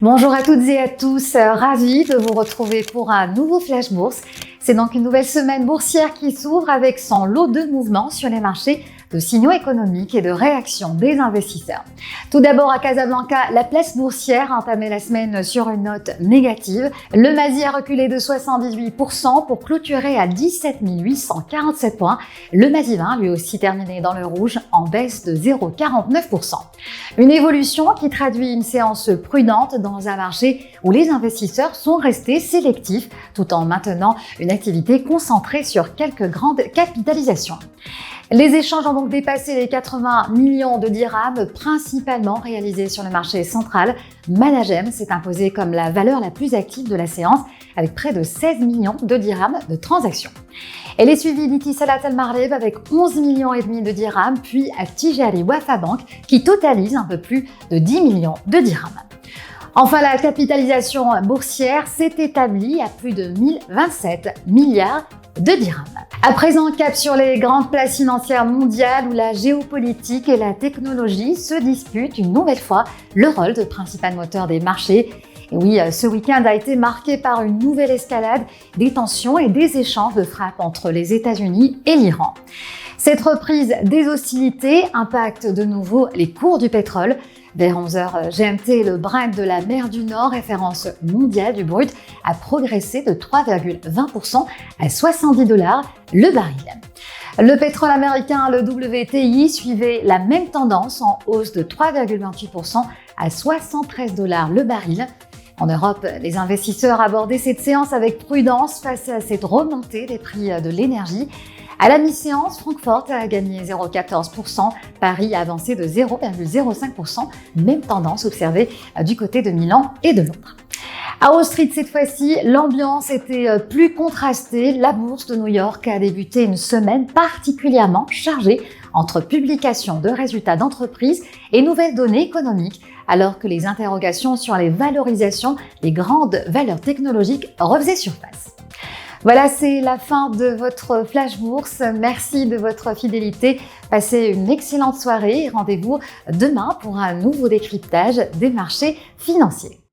Bonjour à toutes et à tous, ravi de vous retrouver pour un nouveau Flash Bourse. C'est donc une nouvelle semaine boursière qui s'ouvre avec son lot de mouvements sur les marchés, de signaux économiques et de réactions des investisseurs. Tout d'abord à Casablanca, la place boursière a entamé la semaine sur une note négative. Le Mazi a reculé de 78% pour clôturer à 17 847 points. Le Mazi 20 lui aussi terminé dans le rouge en baisse de 0,49%. Une évolution qui traduit une séance prudente dans un marché où les investisseurs sont restés sélectifs tout en maintenant une activité concentrée sur quelques grandes capitalisations. Les échanges ont donc dépassé les 80 millions de dirhams, principalement réalisés sur le marché central. Managem s'est imposé comme la valeur la plus active de la séance, avec près de 16 millions de dirhams de transactions. Elle est suivie d'Etisalat Al Maghreb avec 11 millions et demi de dirhams, puis à Tijari Wafa Bank qui totalise un peu plus de 10 millions de dirhams. Enfin, la capitalisation boursière s'est établie à plus de 1027 milliards de dirhams. À présent, cap sur les grandes places financières mondiales où la géopolitique et la technologie se disputent une nouvelle fois le rôle de principal moteur des marchés. Et oui, ce week-end a été marqué par une nouvelle escalade des tensions et des échanges de frappes entre les États-Unis et l'Iran. Cette reprise des hostilités impacte de nouveau les cours du pétrole. Vers 11h GMT, le Brent de la mer du Nord, référence mondiale du brut, a progressé de 3,20% à $70 le baril. Le pétrole américain, le WTI, suivait la même tendance en hausse de 3,28% à $73 le baril. En Europe, les investisseurs abordaient cette séance avec prudence face à cette remontée des prix de l'énergie. À la mi-séance, Francfort a gagné 0,14%, Paris a avancé de 0,05%, même tendance observée du côté de Milan et de Londres. À Wall Street, cette fois-ci, l'ambiance était plus contrastée. La bourse de New York a débuté une semaine particulièrement chargée entre publication de résultats d'entreprise et nouvelles données économiques, alors que les interrogations sur les valorisations des grandes valeurs technologiques refaisaient surface. Voilà, c'est la fin de votre Flash Bourse. Merci de votre fidélité. Passez une excellente soirée et rendez-vous demain pour un nouveau décryptage des marchés financiers.